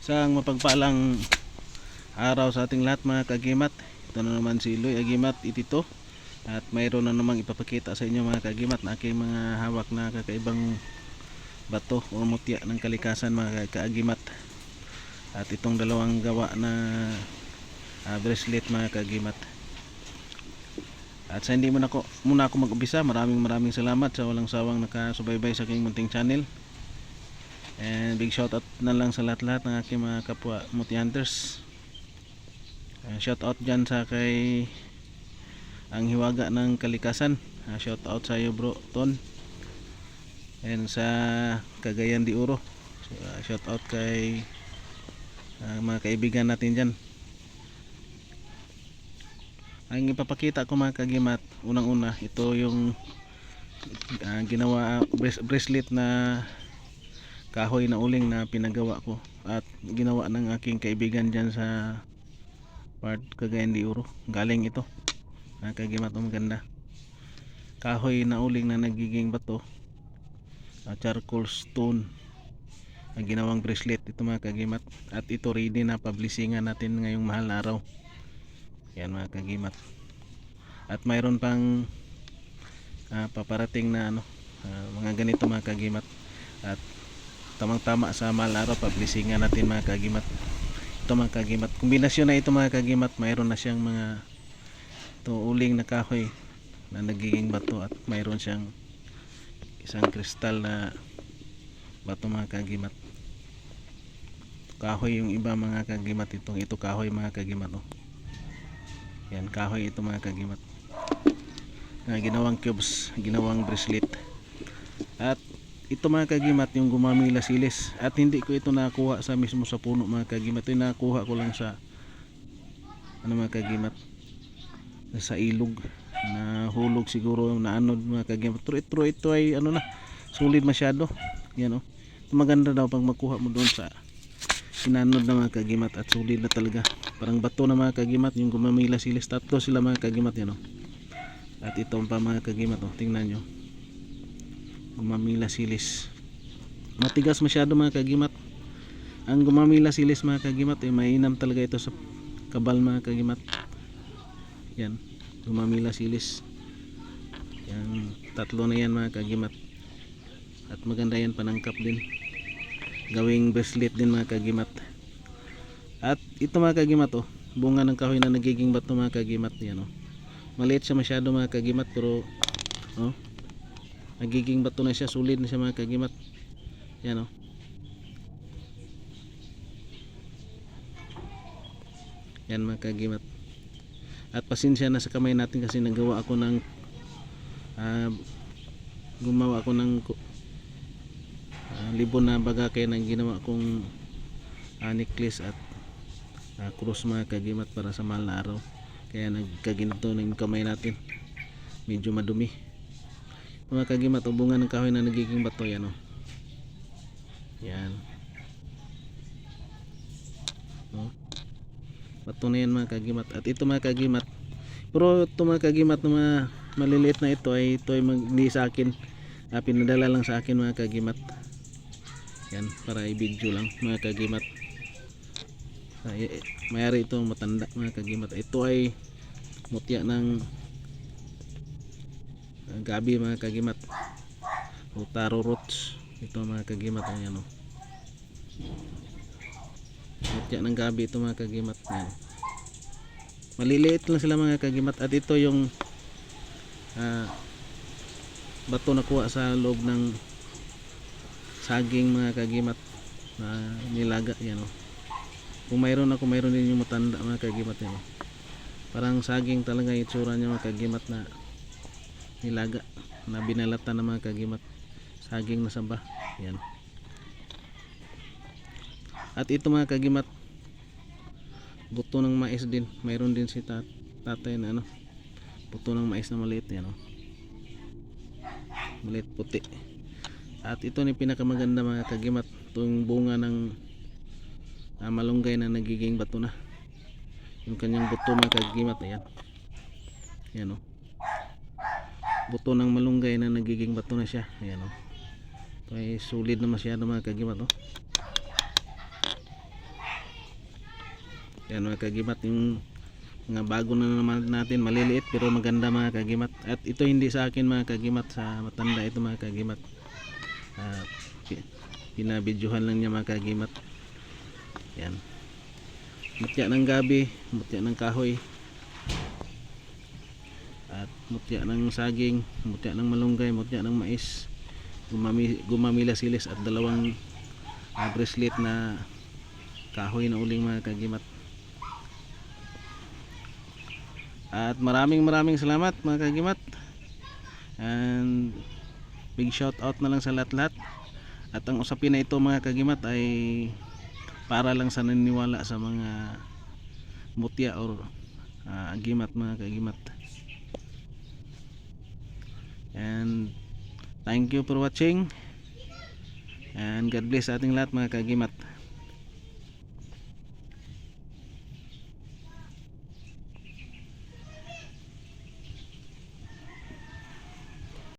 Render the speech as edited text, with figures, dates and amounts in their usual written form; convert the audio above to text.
Isang mapagpalang araw sa ating lahat mga kagimat. Ito na naman si Loy Agimat Itito. At mayroon na namang ipapakita sa inyo mga kagimat na aking mga hawak na kakaibang bato o mutya ng kalikasan mga kaagimat. At itong dalawang gawa na bracelet mga kagimat. At sa hindi muna ako mag-umpisa, maraming salamat sa walang sawang nakasubaybay sa aking munting channel. And big shout out na lang sa lahat-lahat ng aking mga kapwa Muti Hunters. Shout out dyan sa kay ang hiwaga ng kalikasan. Shout out sa iyo bro Ton. And sa Cagayan de Oro. Shout out kay mga kaibigan natin dyan. Ang ipapakita ko mga kagimat, unang-una ito yung ginawa bracelet na kahoy na uling na pinagawa ko at ginawa ng aking kaibigan dyan sa part Cagayan de Oro. Galing ito mga kagimat, maganda kahoy na uling na nagiging bato, charcoal stone ang ginawang bracelet ito mga kagimat. At ito ready na publishingan natin ngayong mahal na araw. Yan mga kagimat. At mayroon pang paparating na mga ganito mga kagimat. At tamang tama sa mahal na araw publishingan natin mga kagimat. Ito mga kagimat, kombinasyon na ito mga kagimat. Mayroon na siyang mga uling na kahoy na nagiging bato at mayroon siyang isang kristal na bato mga kagimat. Kahoy yung iba mga kagimat, ito kahoy mga kagimat. Yan kahoy ito mga kagimat na ginawang cubes, ginawang bracelet. At ito mga kagimat yung gumamila silis. At hindi ko ito nakuha sa mismo sa puno mga kagimat. Ito nakuha ko lang sa mga kagimat, sa ilog na hulog siguro na mga kagimat. Pero ito ay na sulit masyado. Yan ito maganda daw pag makuha mo doon sa sinanod na mga kagimat at sulit na talaga. Parang bato na mga kagimat yung gumamila silis. Tatlo sila mga kagimat yan At ito pa mga kagimat tingnan nyo, gumamila silis. Matigas masyado mga kagimat. Ang gumamila silis mga kagimat mainam talaga ito sa kabal mga kagimat. Yan, gumamila silis. Yan, tatlo na yan mga kagimat. At maganda yan, panangkap din, gawing bracelet din mga kagimat. At ito mga kagimat bunga ng kahoy na nagiging bato mga kagimat. Yan maliit siya masyado mga kagimat, pero nagiging bato na siya, sulit na siya mga kagimat. Yan yan mga kagimat. At pasensya na sa kamay natin kasi nagawa ako ng gumawa ako ng libon na bagakay na ginawa kong necklace at cross mga kagimat para sa mahal na araw. Kaya nagkaginto ng kamay natin, medyo madumi mga kagimat. Bunga ng kahoy na nagiging bato. Yan yan bato na yan mga kagimat. At ito mga kagimat, pero ito mga kagimat na mga maliliit na ito ay hindi sa akin, pinadala lang sa akin mga kagimat. Yan, para i-video lang mga kagimat. Mayari itong matanda mga kagimat. Ito ay mutya ng gabi mga kagimat, o taro roots. Ito mga kagimat mutya ng gabi ito mga kagimat. Yan, maliliit lang sila mga kagimat. At ito yung bato na kuha sa loob ng saging mga kagimat na nilaga. Yan kung mayroon din yung matanda mga kagimat. Yan parang saging talaga itsura niya mga kagimat na nilaga na binalatan ng mga kagimat, saging na samba. Yan. At ito mga kagimat, buto ng mais din. Mayroon din si tatay na buto ng mais na maliit. Yan maliit puti. At ito ni pinakamaganda mga kagimat, itong bunga ng malunggay na nagiging bato na, yung kanyang buto mga kagimat. Ayan, yan buto ng malunggay na nagiging bato na siya. Ayan ito ay sulit na masyado mga kagimat Yan mga kagimat, yung mga bago na naman natin, maliliit pero maganda mga kagimat. At ito hindi sa akin mga kagimat, sa matanda ito mga kagimat. uh, Pinabidyohan lang niya mga kagimat. Yan, mutya ng gabi, mutya ng kahoy, at mutya ng saging, mutya ng malunggay, mutya ng mais, gumamilasilis, at dalawang bracelet na kahoy na uling mga kagimat. At maraming salamat mga kagimat, and big shout out na lang sa lahat-lahat. At ang usapin na ito mga kagimat ay para lang sa naniniwala sa mga mutya or agimat mga kagimat. And thank you for watching, and God bless sa ating lahat mga kagimat.